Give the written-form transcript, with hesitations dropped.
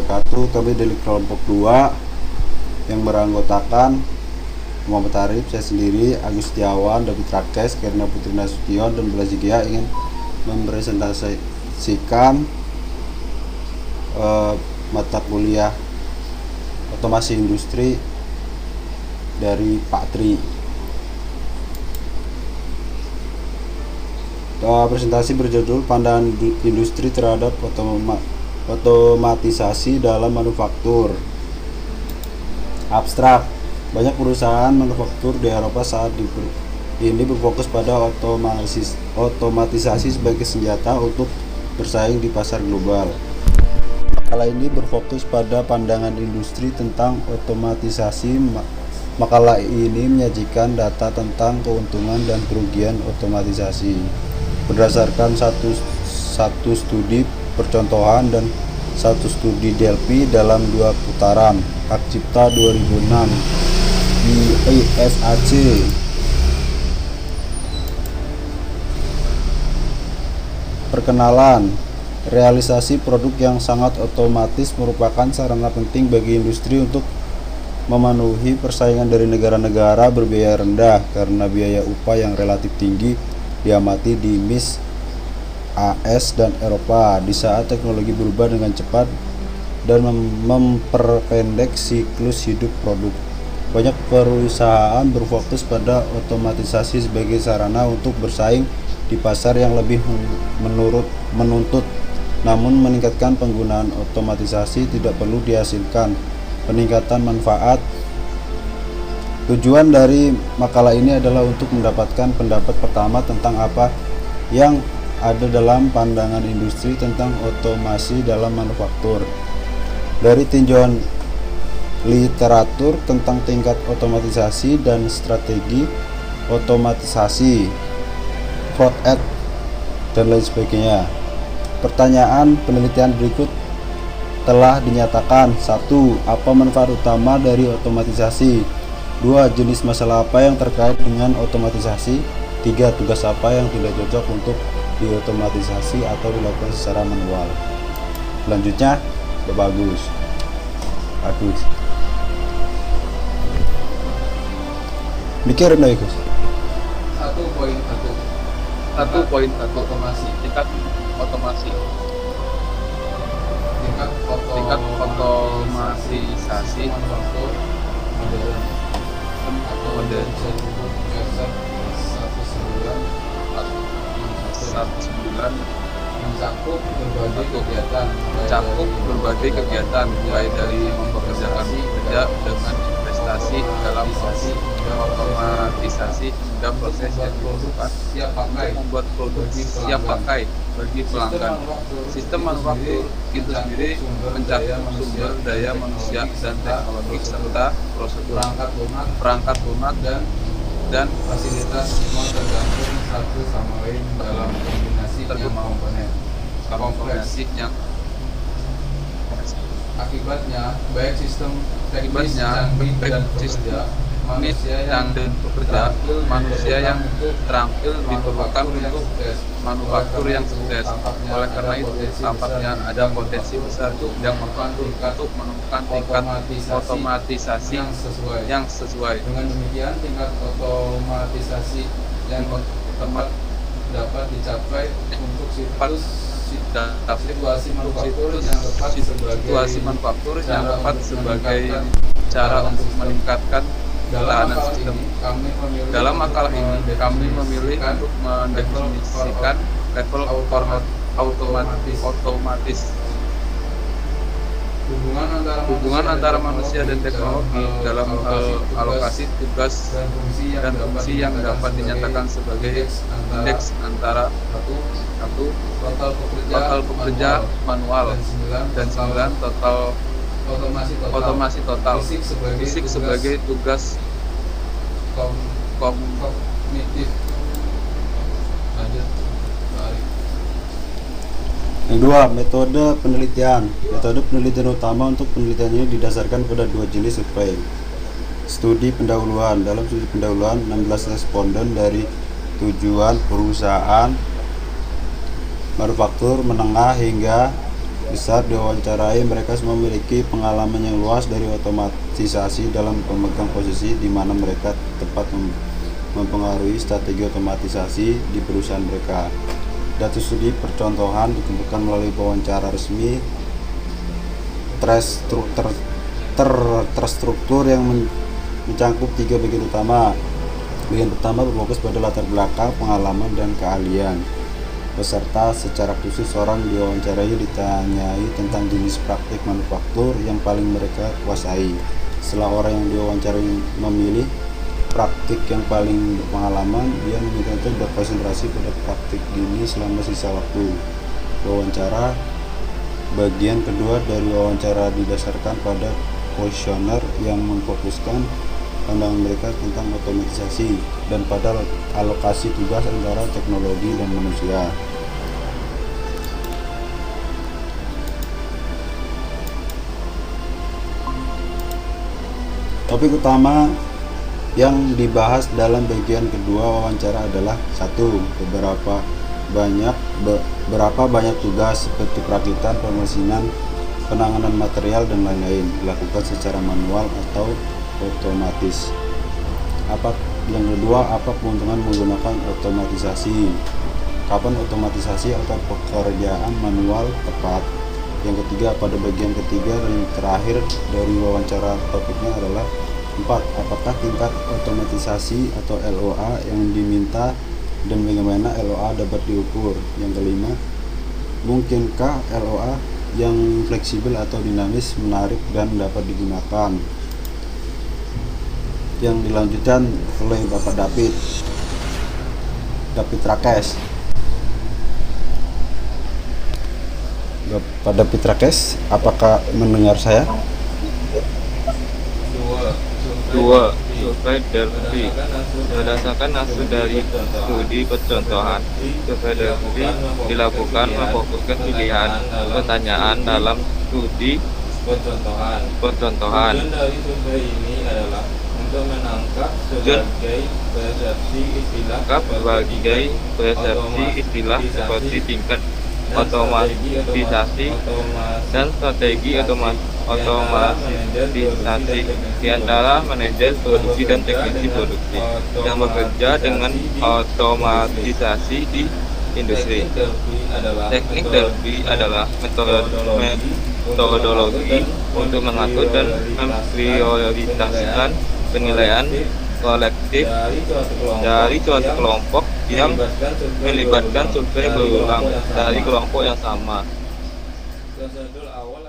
wabarakatuh. Kami dari kelompok 2 yang beranggotakan Muhammad Arif, saya sendiri, Agus Setiawan, David Rakes, Kirna Putri Nasution, dan Bella Zigia ingin mempresentasikan mata kuliah otomasi industri dari Pak Tri. Presentasi berjudul Pandangan Industri terhadap Otomatisasi dalam Manufaktur. Abstrak. Banyak perusahaan manufaktur di Eropa saat ini berfokus pada otomatisasi sebagai senjata untuk bersaing di pasar global. Makalah ini berfokus pada pandangan industri tentang otomatisasi. Makalah ini menyajikan data tentang keuntungan dan kerugian otomatisasi berdasarkan satu studi percontohan dan satu studi Delphi dalam 2 putaran. Hak Cipta 2006 di ISAC. Perkenalan. Realisasi produk yang sangat otomatis merupakan sarana penting bagi industri untuk memenuhi persaingan dari negara-negara berbiaya rendah karena biaya upah yang relatif tinggi diamati di MIS AS dan Eropa di saat teknologi berubah dengan cepat dan memperpendek siklus hidup produk. Banyak perusahaan berfokus pada otomatisasi sebagai sarana untuk bersaing di pasar yang lebih menuntut. Namun meningkatkan penggunaan otomatisasi tidak perlu dihasilkan peningkatan manfaat. Tujuan dari makalah ini adalah untuk mendapatkan pendapat pertama tentang apa yang ada dalam pandangan industri tentang otomasi dalam manufaktur. Dari tinjauan literatur tentang tingkat otomatisasi dan strategi otomatisasi, fraud act, dan lain sebagainya. Pertanyaan penelitian berikut telah dinyatakan. 1. Apa manfaat utama dari otomatisasi? 2. Jenis masalah apa yang terkait dengan otomatisasi? 3. Tugas apa yang tidak cocok untuk diotomatisasi atau dilakukan secara manual? Selanjutnya, Bapak Agus. Mikirin dong, Gus. 1.1 otomasi. Tingkat otomasi. Tingkat otomatisasi manufaktur modern 19 mencakup berbagai kegiatan mulai dari mempekerjakan pekerja dengan investasi dalam otomatisasi hingga proses yang dibutuhkan untuk membuat produksi siap pakai bagi pelanggan. Sistem manufaktur itu sendiri mencakup sumber daya manusia dan teknologi serta prosedur, perangkat lunak dan fasilitas semua tergantung satu sama lain dalam kombinasi yang akibatnya baik sistem teknis dan pekerja manusia yang terampil diperlukan untuk manufaktur yang sukses. Oleh karena itu, tampaknya ada potensi besar yang manufaktur untuk menemukan tingkat otomatisasi yang sesuai. Dengan demikian, tingkat otomatisasi yang tepat dapat dicapai untuk situasi manufaktur yang tepat sebagai cara untuk meningkatkan ketahanan sistem. Dalam makalah ini, kami memilih untuk mendefinisikan level otomatis. Hubungan antara manusia dan teknologi dalam hal alokasi tugas dan fungsi yang dapat dinyatakan sebagai indeks antara 1. Total pekerja manual dan 9. Total otomasi total. Fisik sebagai tugas kognitif. Yang 2, metode penelitian. Metode penelitian utama untuk penelitian ini didasarkan pada 2 jenis survei. Studi pendahuluan. Dalam studi pendahuluan, 16 responden dari tujuan perusahaan manufaktur menengah hingga besar diwawancarai, mereka semua memiliki pengalaman yang luas dari otomatisasi dalam pemegang posisi di mana mereka tepat mempengaruhi strategi otomatisasi di perusahaan mereka. Data studi percontohan dikumpulkan melalui wawancara resmi terstruktur yang mencangkup 3 bagian utama. Bagian pertama berfokus pada latar belakang, pengalaman, dan keahlian peserta. Secara khusus, orang diwawancarai ditanyai tentang jenis praktik manufaktur yang paling mereka kuasai. Setelah orang yang diwawancarai memilih praktik yang paling berpengalaman, dia meminta untuk berkonsentrasi pada praktik ini selama sisa waktu wawancara. Bagian kedua dari wawancara didasarkan pada kuesioner yang memfokuskan pandangan mereka tentang otomatisasi dan pada alokasi tugas antara teknologi dan manusia. Topik utama yang dibahas dalam bagian kedua wawancara adalah 1. Berapa banyak tugas seperti perakitan, pemesinan, penanganan material, dan lain-lain dilakukan secara manual atau otomatis. Yang kedua, apa keuntungan menggunakan otomatisasi? Kapan otomatisasi atau pekerjaan manual tepat? Yang ketiga, pada bagian ketiga dan terakhir dari wawancara, topiknya adalah 4. Apakah tingkat otomatisasi atau LOA yang diminta dan bagaimana LOA dapat diukur? Yang kelima, mungkinkah LOA yang fleksibel atau dinamis, menarik, dan dapat digunakan? Yang dilanjutkan oleh Bapak David Rakes. Bapak David Rakes, apakah mendengar saya? 2. Survei Delphi. Berdasarkan hasil dari studi percontohan, survei Delphi dilakukan memfokuskan pilihan pertanyaan dalam studi percontohan. Tujuan dari survei ini adalah untuk menangkap sebagai persepsi istilah seperti tingkat otomatisasi dan strategi otomatisasi di antara manajer produksi dan teknisi produksi yang bekerja dengan otomatisasi di industri. Teknik Delphi adalah metodologi untuk mengatur dan memprioritaskan penilaian kolektif dari suatu kelompok yang melibatkan survei berulang dari kelompok yang sama. Prosedur awal